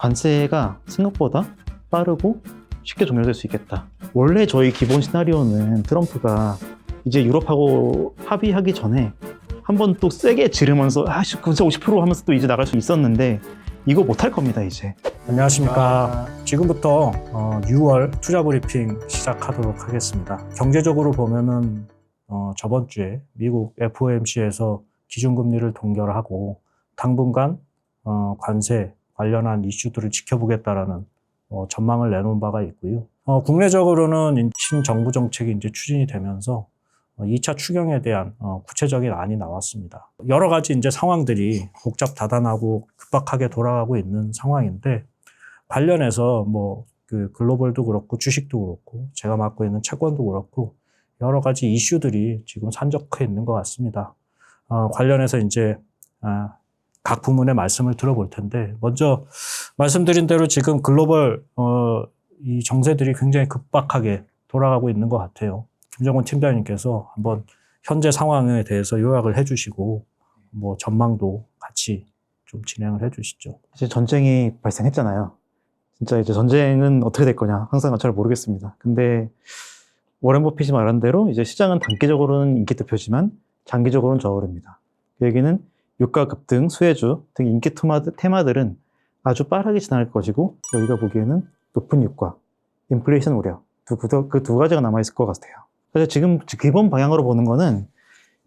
관세가 생각보다 빠르고 쉽게 종료될 수 있겠다. 원래 저희 기본 시나리오는 트럼프가 이제 유럽하고 합의하기 전에 한 번 또 세게 지르면서 관세 50% 하면서 또 이제 나갈 수 있었는데 이거 못할 겁니다 이제. 안녕하십니까. 지금부터 6월 투자 브리핑 시작하도록 하겠습니다. 경제적으로 보면은 저번 주에 미국 FOMC에서 기준금리를 동결하고 당분간 관세 관련한 이슈들을 지켜보겠다라는 전망을 내놓은 바가 있고요. 국내적으로는 신정부 정책이 이제 추진이 되면서 2차 추경에 대한 구체적인 안이 나왔습니다. 여러 가지 이제 상황들이 복잡다단하고 급박하게 돌아가고 있는 상황인데 관련해서 그 글로벌도 그렇고 주식도 그렇고 제가 맡고 있는 채권도 그렇고 여러 가지 이슈들이 지금 산적해 있는 것 같습니다. 관련해서 이제 각 부문의 말씀을 들어볼 텐데 먼저 말씀드린 대로 지금 글로벌 이 정세들이 굉장히 급박하게 돌아가고 있는 것 같아요. 김정은 팀장님께서 한번 현재 상황에 대해서 요약을 해주시고 전망도 같이 좀 진행을 해주시죠. 이제 전쟁이 발생했잖아요. 진짜 이제 전쟁은 어떻게 될 거냐 항상 잘 모르겠습니다. 근데 워렌 버핏이 말한 대로 이제 시장은 단기적으로는 인기 투표지만 장기적으로는 저오릅니다. 그 얘기는 유가 급등, 수혜주 등 인기 테마들은 아주 빠르게 지나갈 것이고 저희가 보기에는 높은 유가, 인플레이션 우려 그 두 가지가 남아있을 것 같아요. 그래서 지금 기본 방향으로 보는 거는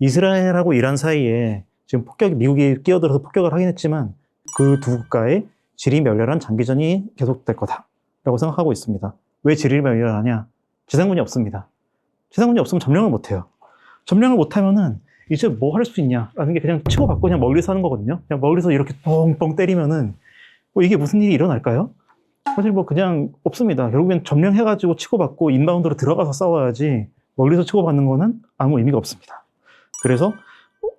이스라엘하고 이란 사이에 지금 미국이 끼어들어서 폭격을 하긴 했지만 그 두 국가의 질이 멸렬한 장기전이 계속될 거다라고 생각하고 있습니다. 왜 질이 멸렬하냐? 지상군이 없습니다. 지상군이 없으면 점령을 못해요. 점령을 못하면은 이제 뭐 할 수 있냐라는 게 그냥 치고받고 그냥 멀리서 하는 거거든요. 그냥 멀리서 이렇게 뻥뻥 때리면은 이게 무슨 일이 일어날까요? 사실 그냥 없습니다. 결국엔 점령해가지고 치고받고 인바운드로 들어가서 싸워야지 멀리서 치고받는 거는 아무 의미가 없습니다. 그래서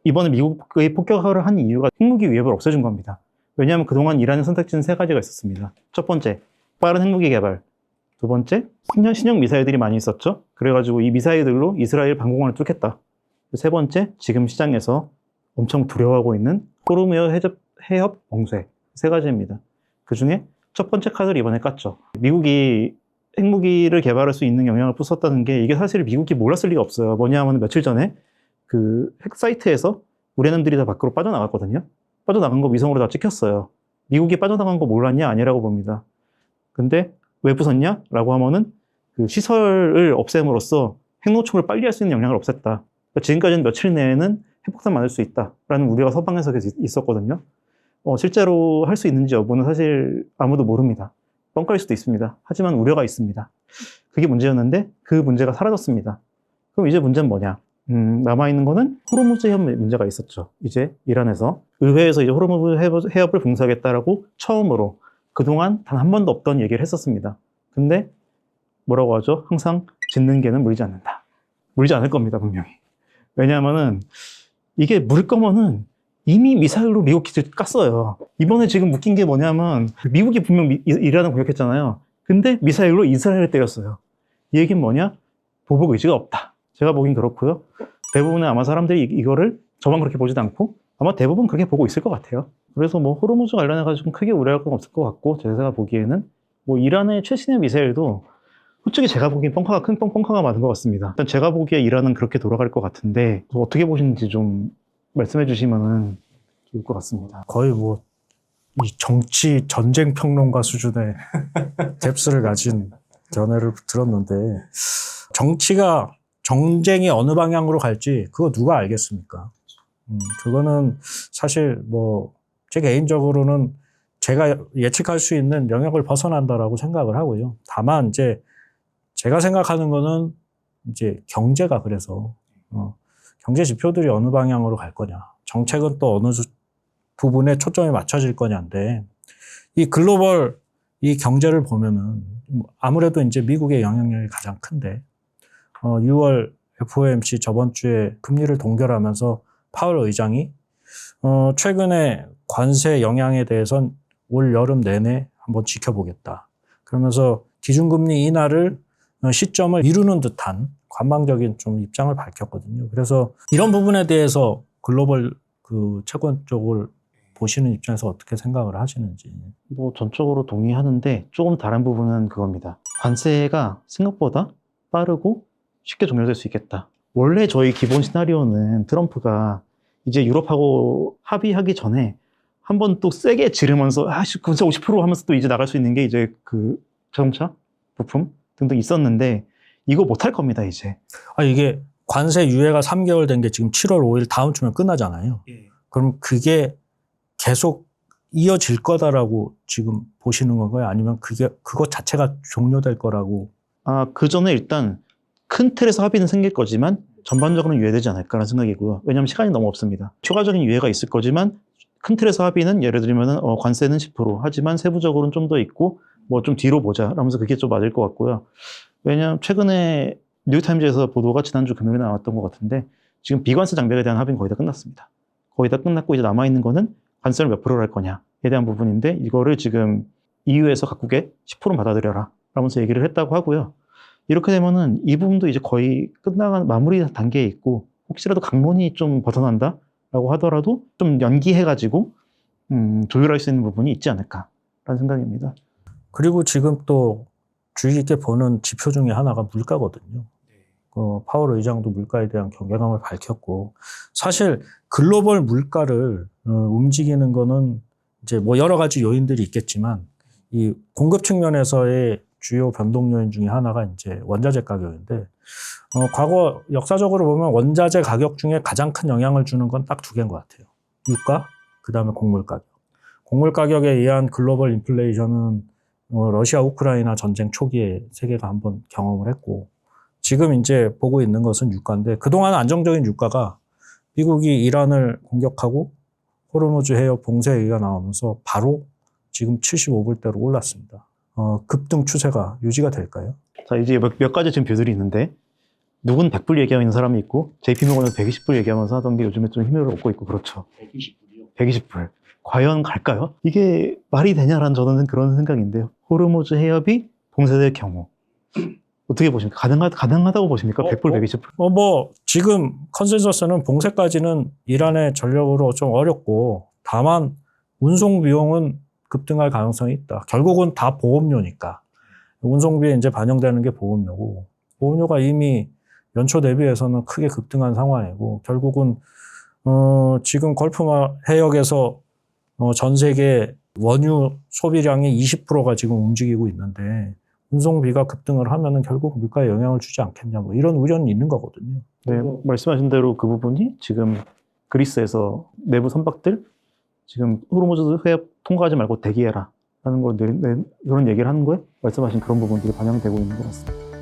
이번에 미국의 폭격을 한 이유가 핵무기 위협을 없애준 겁니다. 왜냐하면 그동안 이란의 선택지는 세 가지가 있었습니다. 첫 번째, 빠른 핵무기 개발. 두 번째, 신형 미사일들이 많이 있었죠. 그래가지고 이 미사일들로 이스라엘 방공망을 뚫겠다. 세 번째, 지금 시장에서 엄청 두려워하고 있는 호르무즈 해협 봉쇄. 세 가지입니다. 그 중에 첫 번째 카드를 이번에 깠죠. 미국이 핵무기를 개발할 수 있는 영향을 부었다는 게 이게 사실 미국이 몰랐을 리가 없어요. 뭐냐 하면 며칠 전에 그 핵 사이트에서 우레늄들이 다 밖으로 빠져나갔거든요. 빠져나간 거 위성으로 다 찍혔어요. 미국이 빠져나간 거 몰랐냐? 아니라고 봅니다. 근데 왜 부쉈냐? 라고 하면은 그 시설을 없앰으로써 핵노총을 빨리 할 수 있는 영향을 없앴다. 그러니까 지금까지는 며칠 내에는 핵폭탄 맞을 수 있다라는 우려가 서방에서 있었거든요. 실제로 할 수 있는지 여부는 사실 아무도 모릅니다. 뻥까일 수도 있습니다. 하지만 우려가 있습니다. 그게 문제였는데 그 문제가 사라졌습니다. 그럼 이제 문제는 뭐냐? 남아있는 거는 호르무즈 해협 문제가 있었죠. 이제 이란에서 의회에서 이제 호르무즈 해협을 봉쇄하겠다라고 처음으로 그동안 단 한 번도 없던 얘기를 했었습니다. 근데 뭐라고 하죠? 항상 짖는 개는 물지 않는다. 물지 않을 겁니다, 분명히. 왜냐하면은 이게 물 거면은 이미 미사일로 미국 기지를 깠어요. 이번에 지금 웃긴 게 뭐냐면 미국이 분명 이란을 공격했잖아요. 근데 미사일로 이스라엘을 때렸어요. 이 얘기는 뭐냐? 보복 의지가 없다. 제가 보긴 그렇고요. 대부분의 아마 사람들이 이거를 저만 그렇게 보지도 않고 아마 대부분 그렇게 보고 있을 것 같아요. 그래서 호르무즈 관련해가지고 크게 우려할 건 없을 것 같고 제가 보기에는 이란의 최신의 미사일도 솔직히 제가 보기엔 큰 뻥카가 맞은 것 같습니다. 일단 제가 보기에 이란은 그렇게 돌아갈 것 같은데 어떻게 보시는지 좀 말씀해 주시면 좋을 것 같습니다. 거의 이 정치 전쟁 평론가 수준의 뎁스를 가진 견해를 들었는데 정치가 정쟁이 어느 방향으로 갈지 그거 누가 알겠습니까? 그거는 사실 제 개인적으로는 제가 예측할 수 있는 영역을 벗어난다라고 생각을 하고요. 다만 이제 제가 생각하는 거는 이제 경제가 그래서 경제 지표들이 어느 방향으로 갈 거냐, 정책은 또 어느 부분에 초점이 맞춰질 거냐인데 이 글로벌 이 경제를 보면은 아무래도 이제 미국의 영향력이 가장 큰데 6월 FOMC 저번 주에 금리를 동결하면서 파월 의장이 최근에 관세 영향에 대해선 올 여름 내내 한번 지켜보겠다. 그러면서 기준금리 인하를 시점을 미루는 듯한 관망적인 좀 입장을 밝혔거든요. 그래서 이런 부분에 대해서 글로벌 그 채권 쪽을 보시는 입장에서 어떻게 생각을 하시는지. 뭐 전적으로 동의하는데 조금 다른 부분은 그겁니다. 관세가 생각보다 빠르고 쉽게 종료될 수 있겠다. 원래 저희 기본 시나리오는 트럼프가 이제 유럽하고 합의하기 전에 한 번 또 세게 지르면서 관세 50% 하면서 또 이제 나갈 수 있는 게 이제 그 자동차 부품 등등 있었는데 이거 못할 겁니다 이제. 이게 관세 유예가 3개월 된 게 지금 7월 5일 다음 주면 끝나잖아요. 그럼 그게 계속 이어질 거다라고 지금 보시는 건가요? 아니면 그것 자체가 종료될 거라고? 그 전에 일단 큰 틀에서 합의는 생길 거지만 전반적으로는 유예되지 않을까라는 생각이고요. 왜냐하면 시간이 너무 없습니다. 추가적인 유예가 있을 거지만 큰 틀에서 합의는 예를 들면 관세는 10% 하지만 세부적으로는 좀 더 있고 뭐 좀 뒤로 보자 라면서 그게 좀 맞을 것 같고요. 왜냐하면 최근에 뉴욕타임즈에서 보도가 지난주 금요일에 나왔던 것 같은데 지금 비관세 장벽에 대한 합의는 거의 다 끝났습니다. 거의 다 끝났고 이제 남아있는 거는 관세를 몇 프로를 할 거냐에 대한 부분인데 이거를 지금 EU에서 각국에 10% 받아들여라 라면서 얘기를 했다고 하고요. 이렇게 되면은 이 부분도 이제 거의 끝나간 마무리 단계에 있고 혹시라도 강론이 좀 벗어난다 라고 하더라도 좀 연기해가지고 조율할 수 있는 부분이 있지 않을까라는 생각입니다. 그리고 지금 또 주의 깊게 보는 지표 중에 하나가 물가거든요. 파월 의장도 물가에 대한 경계감을 밝혔고 사실 글로벌 물가를 움직이는 거는 이제 뭐 여러 가지 요인들이 있겠지만 이 공급 측면에서의 주요 변동 요인 중에 하나가 이제 원자재 가격인데 과거 역사적으로 보면 원자재 가격 중에 가장 큰 영향을 주는 건 딱 2개인 것 같아요. 유가, 그다음에 곡물 가격. 곡물 가격에 의한 글로벌 인플레이션은 러시아 우크라이나 전쟁 초기에 세계가 한번 경험을 했고 지금 이제 보고 있는 것은 유가인데 그동안 안정적인 유가가 미국이 이란을 공격하고 호르무즈 해협 봉쇄 얘기가 나오면서 바로 지금 75불대로 올랐습니다. 급등 추세가 유지가 될까요? 자, 이제 몇 가지 지금 뷰들이 있는데 누군 100불 얘기하고 있는 사람이 있고 JP모건은 120불 얘기하면서 하던 게 요즘에 좀 힘을 얻고 있고 그렇죠. 120불이요? 120불. 과연 갈까요? 이게 말이 되냐라는 저는 그런 생각인데요. 호르무즈 해협이 봉쇄될 경우 어떻게 보십니까? 가능하다고 보십니까? 100불, 120불? 지금 컨센서스는 봉쇄까지는 이란의 전력으로 좀 어렵고 다만 운송 비용은 급등할 가능성이 있다. 결국은 다 보험료니까. 운송비에 이제 반영되는 게 보험료고 보험료가 이미 연초 대비해서는 크게 급등한 상황이고 결국은 지금 걸프 해역에서 전 세계 원유 소비량의 20%가 지금 움직이고 있는데 운송비가 급등을 하면은 결국 물가에 영향을 주지 않겠냐 뭐 이런 우려는 있는 거거든요. 네, 말씀하신 대로 그 부분이 지금 그리스에서 내부 선박들 지금 호르무즈 해협 통과하지 말고 대기해라 라는 걸 그런 얘기를 하는 거에 말씀하신 그런 부분들이 반영되고 있는 것 같습니다.